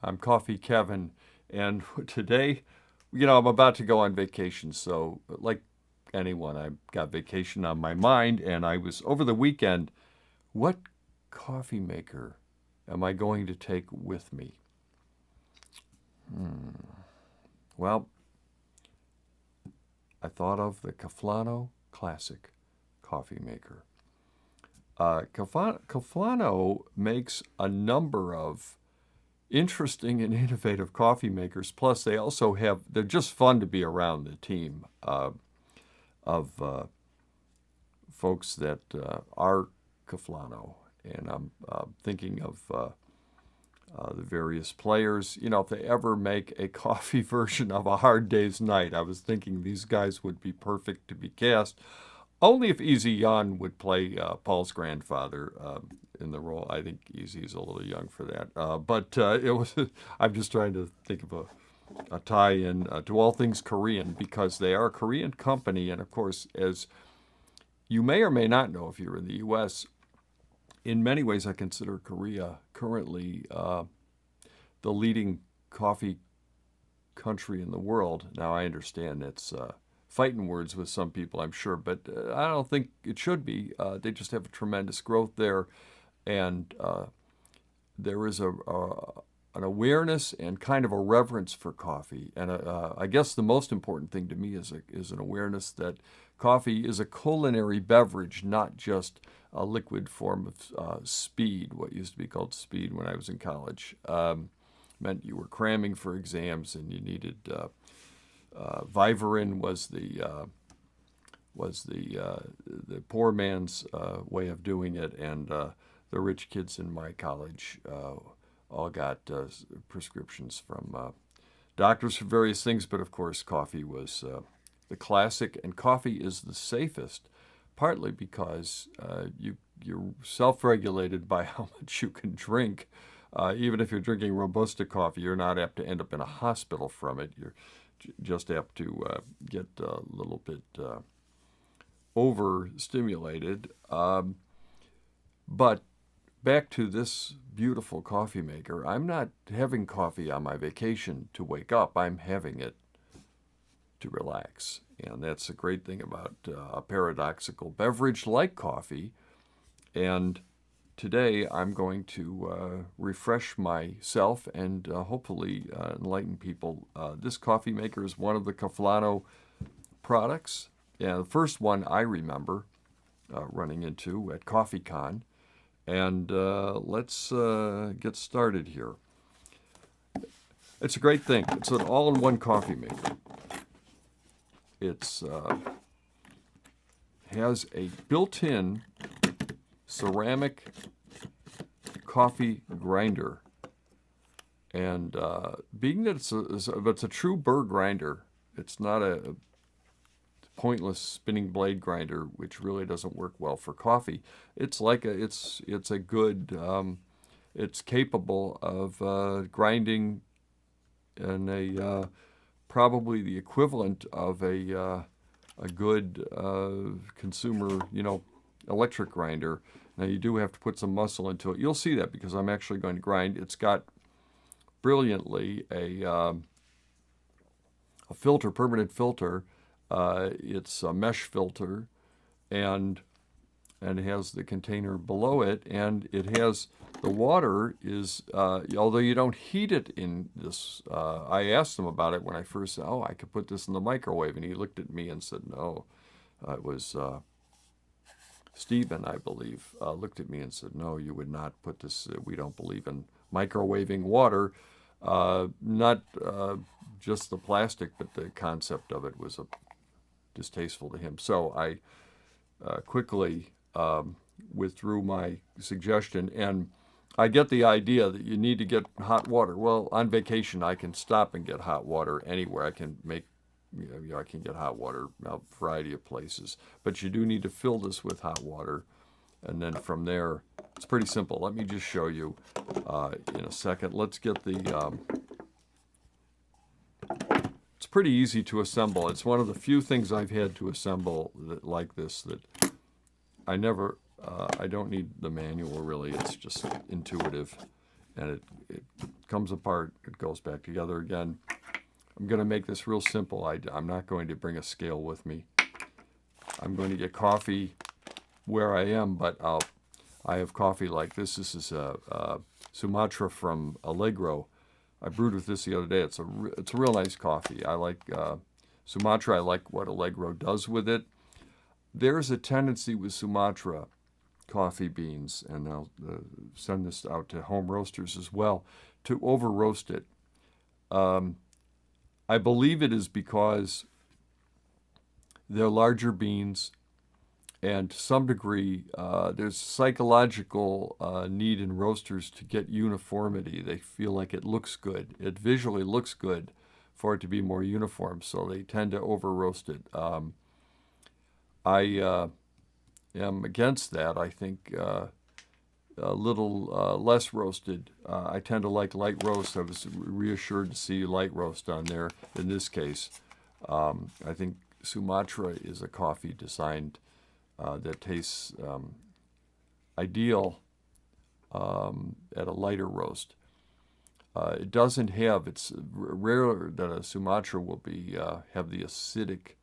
I'm Coffee Kevin, and today, I'm about to go on vacation. So, like anyone, I've got vacation on my mind, and I was over the weekend. What coffee maker am I going to take with me? Well, I thought of the Cafflano Klassic coffee maker. Cafflano makes a number of interesting and innovative coffee makers. Plus, they're just fun to be around the team of folks that are Cafflano. And I'm thinking of the various players. If they ever make a coffee version of A Hard Day's Night, I was thinking these guys would be perfect to be cast. Only if Easy Jan would play Paul's grandfather in the role. I think Easy's a little young for that. But it was. I'm just trying to think of a tie-in to all things Korean, because they are a Korean company, and of course, as you may or may not know if you're in the U.S., in many ways I consider Korea currently the leading coffee country in the world. Now I understand it's fighting words with some people, I'm sure, but I don't think it should be. They just have a tremendous growth there, and there is an awareness and kind of a reverence for coffee. And I guess the most important thing to me is an awareness that coffee is a culinary beverage, not just a liquid form of speed, what used to be called speed when I was in college. Meant you were cramming for exams and you needed Vivarin was the poor man's way of doing it, and the rich kids in my college all got prescriptions from doctors for various things. But of course, coffee was the classic, and coffee is the safest, partly because you're self-regulated by how much you can drink. Even if you're drinking Robusta coffee, you're not apt to end up in a hospital from it. You're just apt to get a little bit overstimulated. But back to this beautiful coffee maker, I'm not having coffee on my vacation to wake up. I'm having it to relax. And that's a great thing about a paradoxical beverage like coffee. And today I'm going to refresh myself and hopefully enlighten people. This coffee maker is one of the Cafflano products. Yeah, the first one I remember running into at CoffeeCon. And let's get started here. It's a great thing. It's an all-in-one coffee maker. It's has a built-in ceramic coffee grinder, and being that it's a true burr grinder, it's not a pointless spinning blade grinder, which really doesn't work well for coffee. It's like it's a good it's capable of grinding in a probably the equivalent of a good consumer, electric grinder. Now you do have to put some muscle into it. You'll see that because I'm actually going to grind. It's got brilliantly a filter, permanent filter. It's a mesh filter, and it has the container below it, and it has the water is, although you don't heat it in this, I asked him about it when I first said, I could put this in the microwave, and he looked at me and said, no. It was Stephen, I believe, looked at me and said, no, you would not put this, we don't believe in microwaving water. Not just the plastic, but the concept of it was distasteful to him. So I quickly withdrew my suggestion, and I get the idea that you need to get hot water. Well, on vacation, I can stop and get hot water anywhere. I can make, I can get hot water a variety of places, but you do need to fill this with hot water, and then from there, it's pretty simple. Let me just show you in a second. Let's get the. It's pretty easy to assemble. It's one of the few things I've had to assemble like this that I never. I don't need the manual really. It's just intuitive, and it comes apart, it goes back together again. I'm going to make this real simple. I'm not going to bring a scale with me. I'm going to get coffee where I am, but I have coffee like this. This is a Sumatra from Allegro. I brewed with this the other day. It's a real nice coffee. I like Sumatra. I like what Allegro does with it. There's a tendency with Sumatra coffee beans, and I'll send this out to home roasters as well, to over roast it. I believe it is because they're larger beans, and to some degree, there's psychological need in roasters to get uniformity. They feel like it looks good. It visually looks good for it to be more uniform, so they tend to over roast it. I am against that. I think a little less roasted. I tend to like light roast. I was reassured to see light roast on there in this case. I think Sumatra is a coffee designed that tastes ideal at a lighter roast. It doesn't have, it's rare that a Sumatra will be have the acidic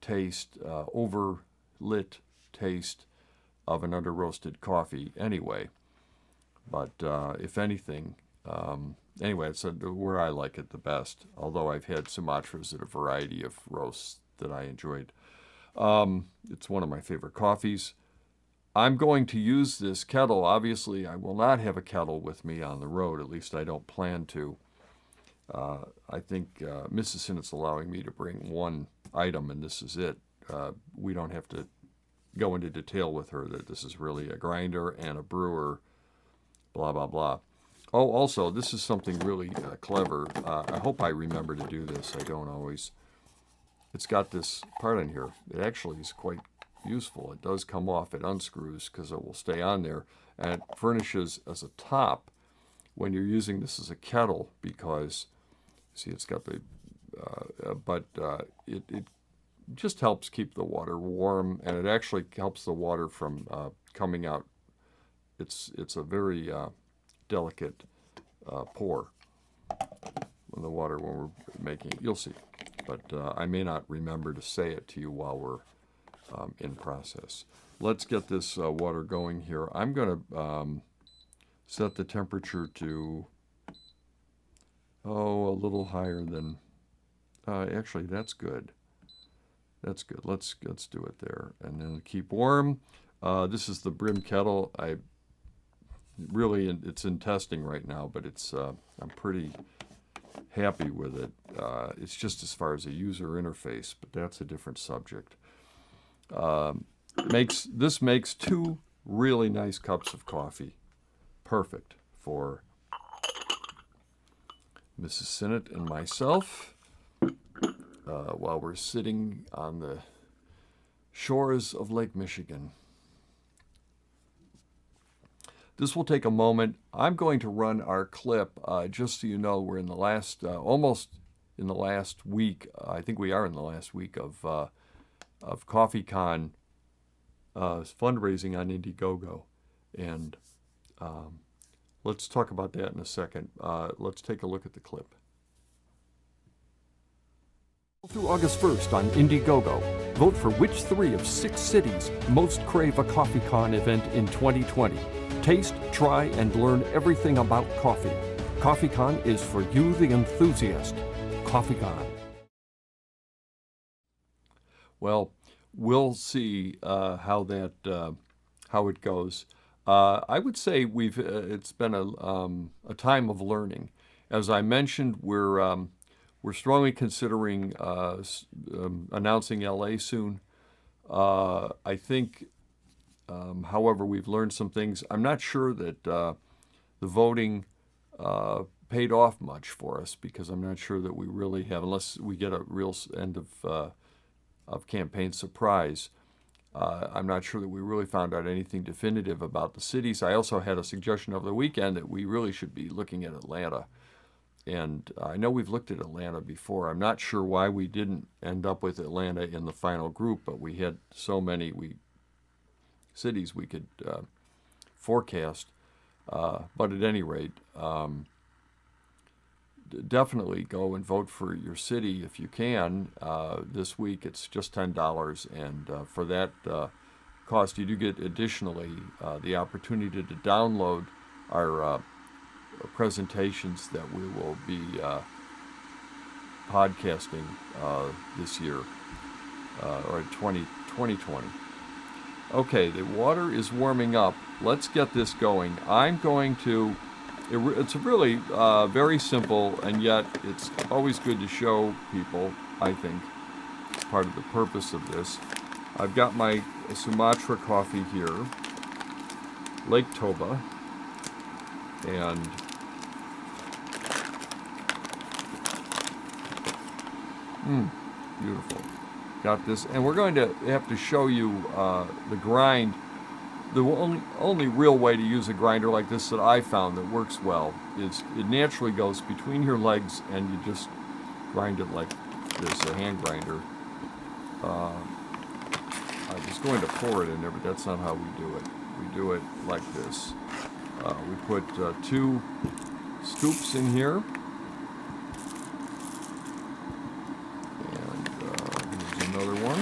taste, over-lit taste of an under-roasted coffee anyway. But if anything, anyway, it's where I like it the best, although I've had Sumatras at a variety of roasts that I enjoyed. It's one of my favorite coffees. I'm going to use this kettle. Obviously, I will not have a kettle with me on the road. At least I don't plan to. I think Mrs. Sinnott's allowing me to bring one item, and this is it. We don't have to go into detail with her that this is really a grinder and a brewer, blah, blah, blah. Oh, also, this is something really clever. I hope I remember to do this. I don't always. It's got this part on here. It actually is quite useful. It does come off. It unscrews because it will stay on there. And it furnishes as a top when you're using this as a kettle because, see, it's got the, it just helps keep the water warm, and it actually helps the water from coming out. It's a very delicate pour when we're making it. You'll see. But I may not remember to say it to you while we're in process. Let's get this water going here. I'm going to set the temperature to, a little higher than, actually that's good. That's good. Let's do it there. And then keep warm. This is the Brim kettle. It's in testing right now, but it's I'm pretty happy with it. It's just as far as a user interface, but that's a different subject. This makes 2 really nice cups of coffee. Perfect for Mrs. Sinnott and myself while we're sitting on the shores of Lake Michigan. This will take a moment. I'm going to run our clip, just so you know, we're in the last, almost in the last week. I think we are in the last week of CoffeeCon fundraising on Indiegogo. And let's talk about that in a second. Let's take a look at the clip. Through August 1st on Indiegogo, vote for which 3 of 6 cities most crave a CoffeeCon event in 2020. Taste, try, and learn everything about coffee. CoffeeCon is for you, the enthusiast. CoffeeCon. Well, we'll see how it goes. I would say it's been a time of learning. As I mentioned, we're strongly considering announcing LA soon. I think, however, we've learned some things. I'm not sure that the voting paid off much for us because I'm not sure that we really have, unless we get a real end of campaign surprise. I'm not sure that we really found out anything definitive about the cities. I also had a suggestion over the weekend that we really should be looking at Atlanta. And I know we've looked at Atlanta before. I'm not sure why we didn't end up with Atlanta in the final group, but we had so many cities we could forecast. But at any rate, definitely go and vote for your city if you can. This week it's just $10, and for that cost, you do get additionally the opportunity to download our presentations that we will be podcasting this year, or 2020. Okay, the water is warming up. Let's get this going. I'm going to, it's really very simple, and yet it's always good to show people, I think, part of the purpose of this. I've got my Sumatra coffee here, Lake Toba, and beautiful. Got this, and we're going to have to show you the grind. The only real way to use a grinder like this that I found that works well is it naturally goes between your legs, and you just grind it like this, a hand grinder. I was going to pour it in there, but that's not how we do it. We do it like this. We put 2 scoops in here. Another one.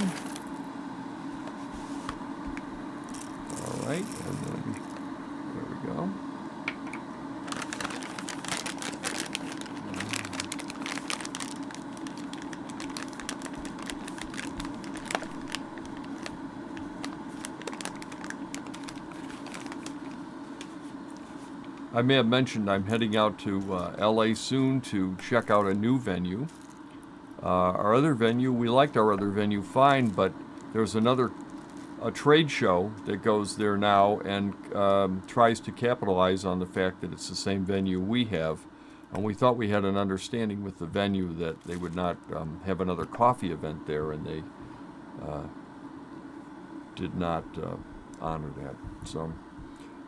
All right, and then there we go. I may have mentioned I'm heading out to LA soon to check out a new venue. Our other venue, we liked our other venue fine, but there's a trade show that goes there now and tries to capitalize on the fact that it's the same venue we have. And we thought we had an understanding with the venue that they would not have another coffee event there, and they did not honor that. So,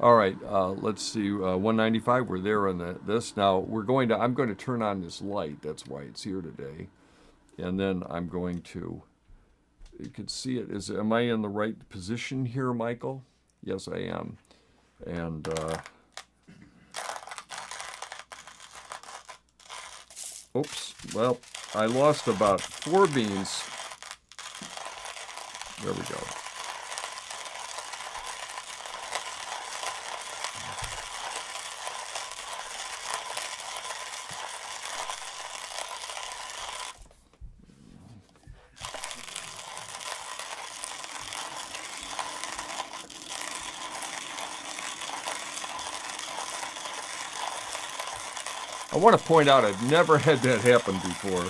all right, let's see, 195, we're there on this. Now, I'm going to turn on this light, that's why it's here today. And then I'm going to, you can see it. Am I in the right position here, Michael? Yes, I am. And oops, well, I lost about 4 beans. There we go. I want to point out I've never had that happen before.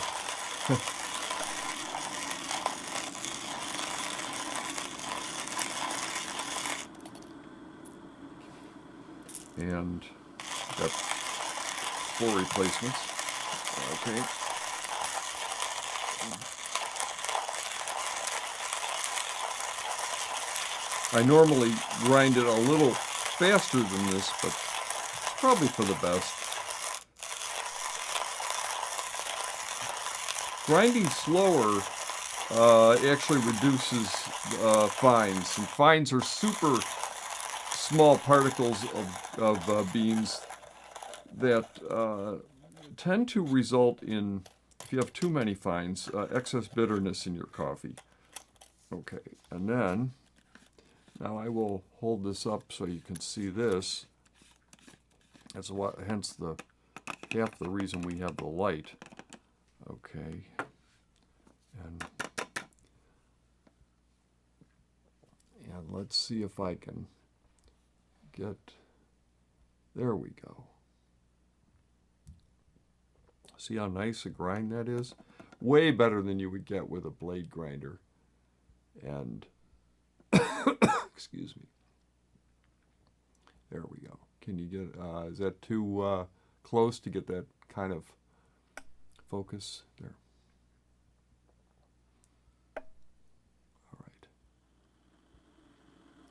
And got 4 replacements. Okay. I normally grind it a little faster than this, but probably for the best. Grinding slower actually reduces fines. And fines are super small particles of beans that tend to result in, if you have too many fines, excess bitterness in your coffee. Okay, and then, now I will hold this up so you can see this. That's hence half the reason we have the light. Okay, and let's see if I can get, there we go. See how nice a grind that is? Way better than you would get with a blade grinder. And, excuse me. There we go. Can you get, is that too close to get that kind of focus there?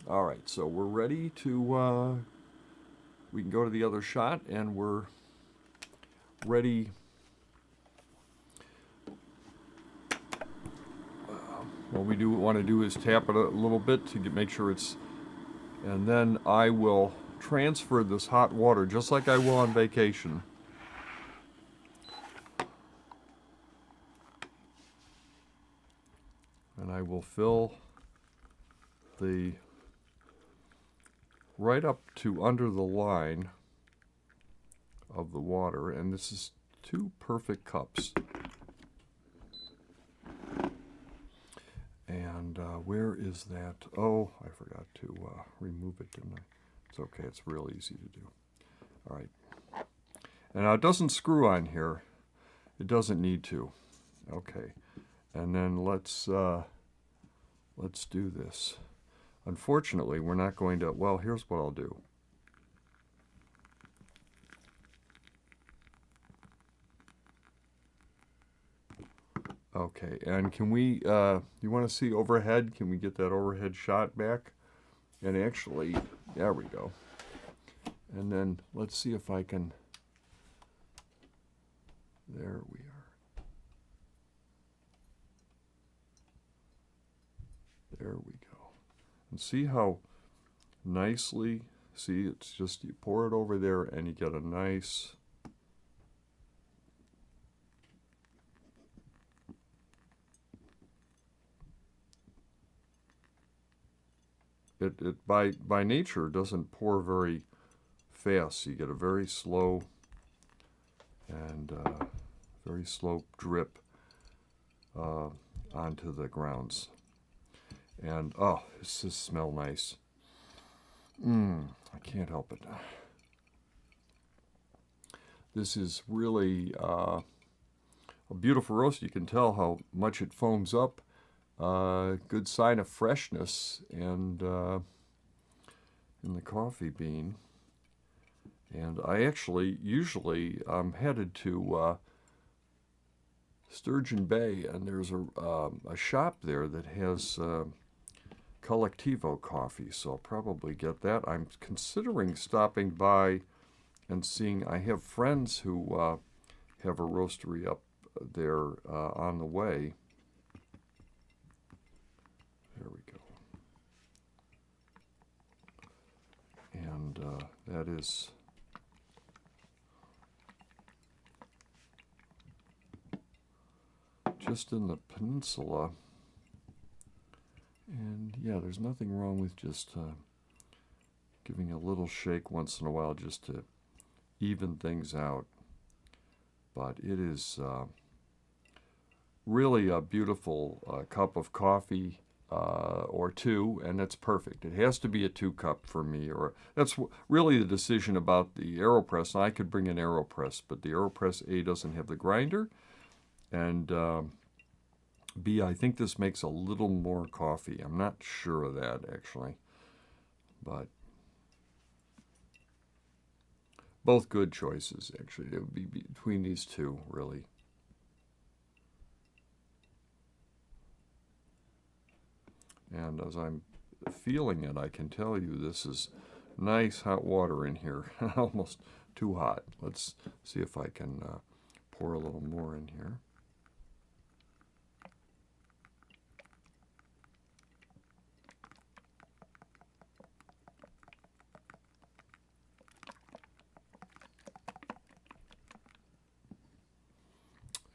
All right, so we're ready to, we can go to the other shot, and we're ready. What we want to do is tap it a little bit to make sure it's, and then I will transfer this hot water just like I will on vacation. And I will fill the right up to under the line of the water, and this is 2 perfect cups. And where is that? Oh, I forgot to remove it, didn't I? It's okay, it's real easy to do. All right. And now it doesn't screw on here. It doesn't need to. Okay. And then let's do this. Unfortunately, we're not going to, well, here's what I'll do. Okay, and can we, you want to see overhead? Can we get that overhead shot back? And actually, there we go. And then let's see if I can, there we are. There we go. And see how nicely, see, it's just, you pour it over there and you get a nice, it by nature doesn't pour very fast. You get a very slow and very slow drip onto the grounds. And oh, this just smells nice. I can't help it. This is really a beautiful roast. You can tell how much it foams up. Good sign of freshness and in the coffee bean. And I actually usually I'm headed to Sturgeon Bay, and there's a shop there that has Collectivo coffee, so I'll probably get that. I'm considering stopping by and seeing. I have friends who have a roastery up there on the way. There we go. And that is just in the peninsula. And yeah, there's nothing wrong with just giving a little shake once in a while just to even things out. But it is really a beautiful cup of coffee or 2, and that's perfect. It has to be a 2-cup for me, or that's really the decision about the AeroPress. And I could bring an AeroPress, but the AeroPress A doesn't have the grinder, and B, I think this makes a little more coffee. I'm not sure of that, actually. But both good choices, actually. It would be between these 2, really. And as I'm feeling it, I can tell you this is nice hot water in here. Almost too hot. Let's see if I can pour a little more in here.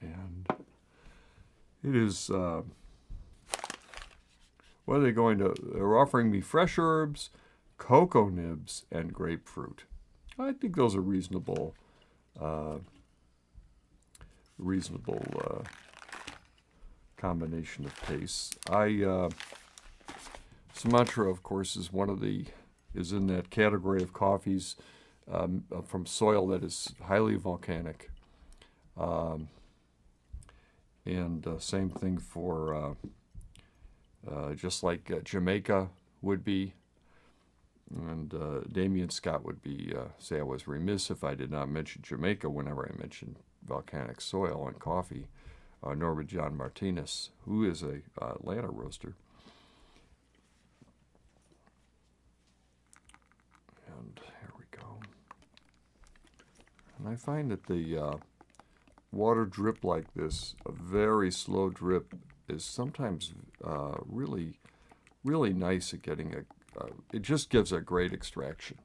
And it is, what are they going to, they're offering me fresh herbs, cocoa nibs, and grapefruit. I think those are reasonable, combination of tastes. Sumatra, of course, is is in that category of coffees from soil that is highly volcanic. And same thing for, just like Jamaica would be, and Damien Scott would be, say I was remiss if I did not mention Jamaica whenever I mentioned volcanic soil and coffee. Norbert John Martinez, who is a Atlanta roaster. And here we go. And I find that the water drip like this, a very slow drip, is sometimes really, really nice at getting it just gives a great extraction.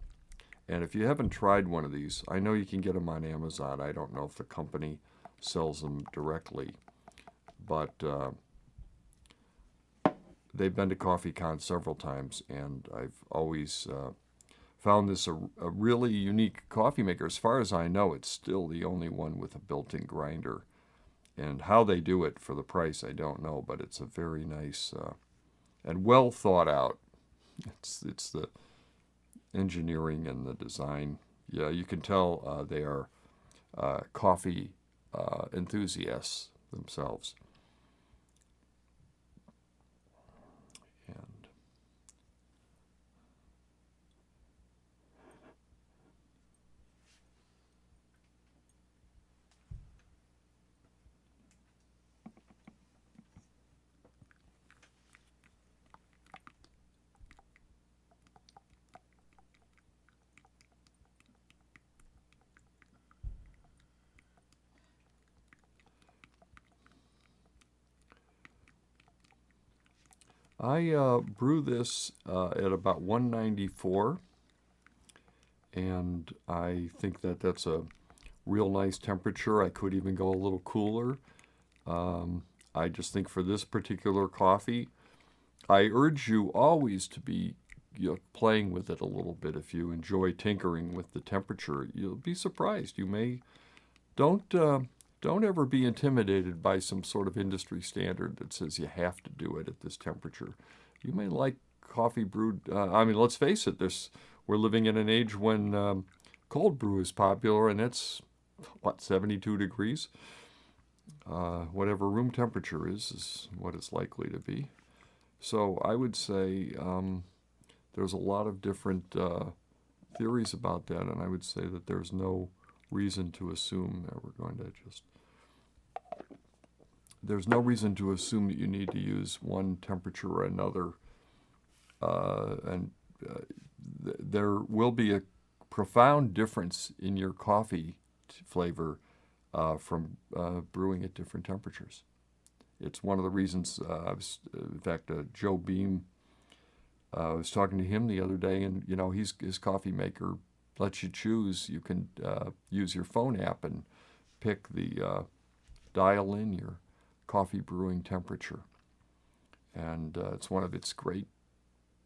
And if you haven't tried one of these, I know you can get them on Amazon. I don't know if the company sells them directly, but they've been to CoffeeCon several times, and I've always found this a really unique coffee maker. As far as I know, it's still the only one with a built-in grinder. And how they do it for the price, I don't know, but it's a very nice and well thought out. It's the engineering and the design. Yeah, you can tell they are coffee enthusiasts themselves. And I brew this at about 194, and I think that that's a real nice temperature. I could even go a little cooler. I just think for this particular coffee, I urge you always to be playing with it a little bit. If you enjoy tinkering with the temperature, you'll be surprised. You may don't ever be intimidated by some sort of industry standard that says you have to do it at this temperature. You may like coffee brewed. I mean, let's face it. We're living in an age when cold brew is popular, and it's what, 72 degrees. Whatever room temperature is what it's likely to be. So I would say there's a lot of different theories about that, and I would say that there's no reason to assume that we're going to just... There's no reason to assume that you need to use one temperature or another, there will be a profound difference in your coffee flavor from brewing at different temperatures. It's one of the reasons, in fact, Joe Beam, I was talking to him the other day, and his coffee maker lets you choose. You can use your phone app and pick dial in your coffee brewing temperature. And it's one of its great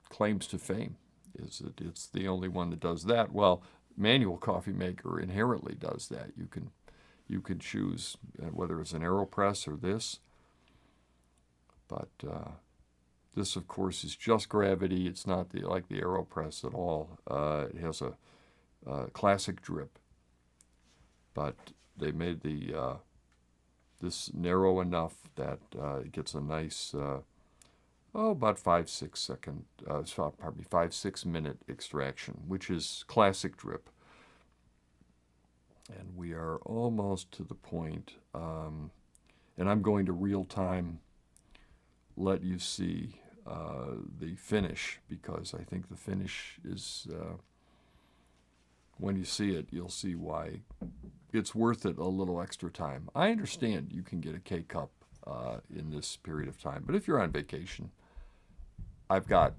claims to fame, is that it's the only one that does that. Well, manual coffee maker inherently does that. You can choose whether it's an AeroPress or this. But this, of course, is just gravity. It's not like the AeroPress at all. It has a classic drip, but they made this narrow enough that it gets a nice, about 5-6 minute extraction, which is classic drip. And we are almost to the point, and I'm going to real time let you see the finish, because I think the finish is, when you see it, you'll see why it's worth it a little extra time. I understand you can get a K-Cup in this period of time, but if you're on vacation, I've got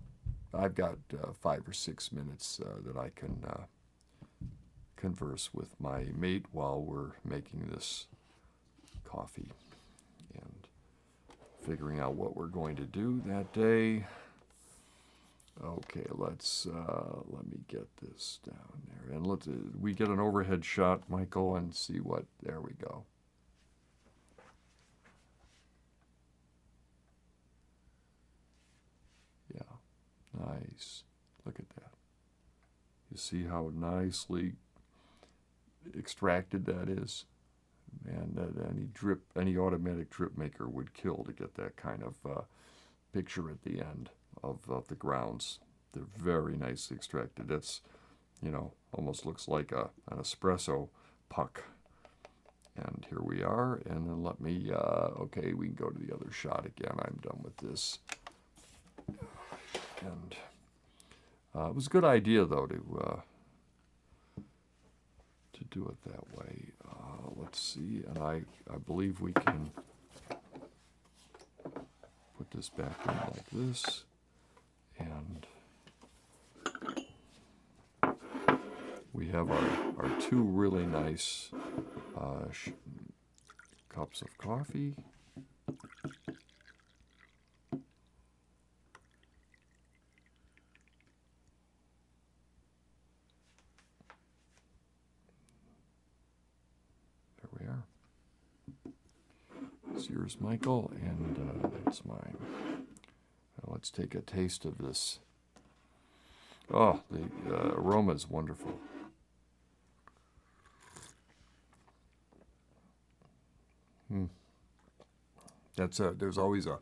5 or 6 minutes that I can converse with my mate while we're making this coffee and figuring out what we're going to do that day. Okay, let me get this down there, and we get an overhead shot, Michael, and see what. There we go. Yeah, nice. Look at that. You see how nicely extracted that is, and any automatic drip maker would kill to get that kind of picture at the end of the grounds. They're very nicely extracted. That's, almost looks like an espresso puck. And here we are. And then let me, okay, we can go to the other shot again. I'm done with this. And it was a good idea, though, to do it that way. Let's see, and I believe we can put this back in like this, and have our two really nice cups of coffee. There we are. It's yours, Michael, and it's mine. Now let's take a taste of this. Oh, the aroma is wonderful. There's always a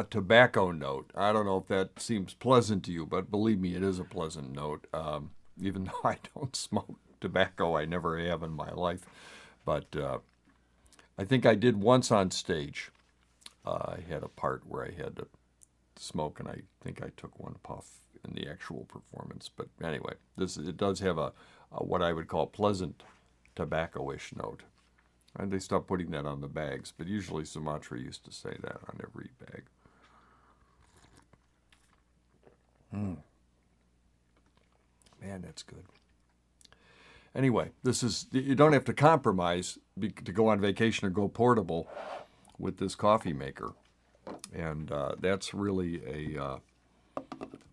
tobacco note. I don't know if that seems pleasant to you, but believe me, it is a pleasant note. Even though I don't smoke tobacco, I never have in my life. But I think I did once on stage. I had a part where I had to smoke, and I think I took one puff in the actual performance. But anyway, it does have a what I would call pleasant tobacco-ish note. And they stopped putting that on the bags, but usually Sumatra used to say that on every bag. Man, that's good. Anyway, you don't have to compromise to go on vacation or go portable with this coffee maker. And that's really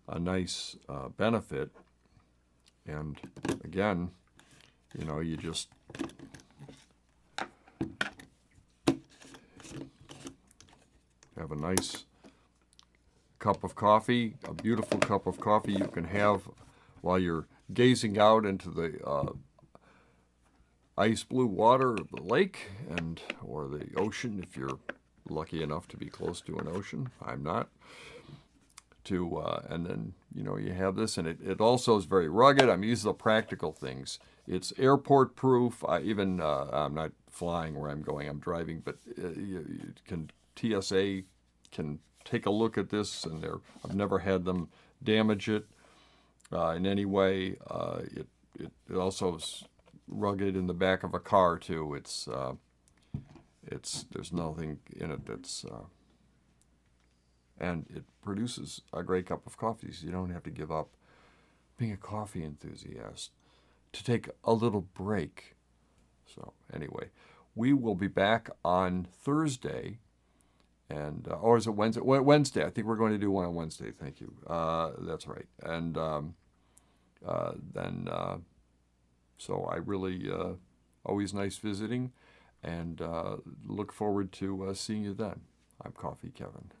a nice benefit. And again, you just have a nice cup of coffee, a beautiful cup of coffee you can have while you're gazing out into the ice blue water of the lake or the ocean if you're lucky enough to be close to an ocean. I'm not. And then you have this, and it also is very rugged. I mean, these are the practical things. It's airport proof. I'm not flying where I'm going. I'm driving, but TSA can take a look at this, and I've never had them damage it in any way. It also is rugged in the back of a car too. There's nothing in it that's and it produces a great cup of coffee, so you don't have to give up being a coffee enthusiast to take a little break. So anyway, we will be back on Thursday, or is it Wednesday? Wednesday. I think we're going to do one on Wednesday. Thank you. That's right. And so I really always nice visiting, and look forward to seeing you then. I'm Coffee Kevin.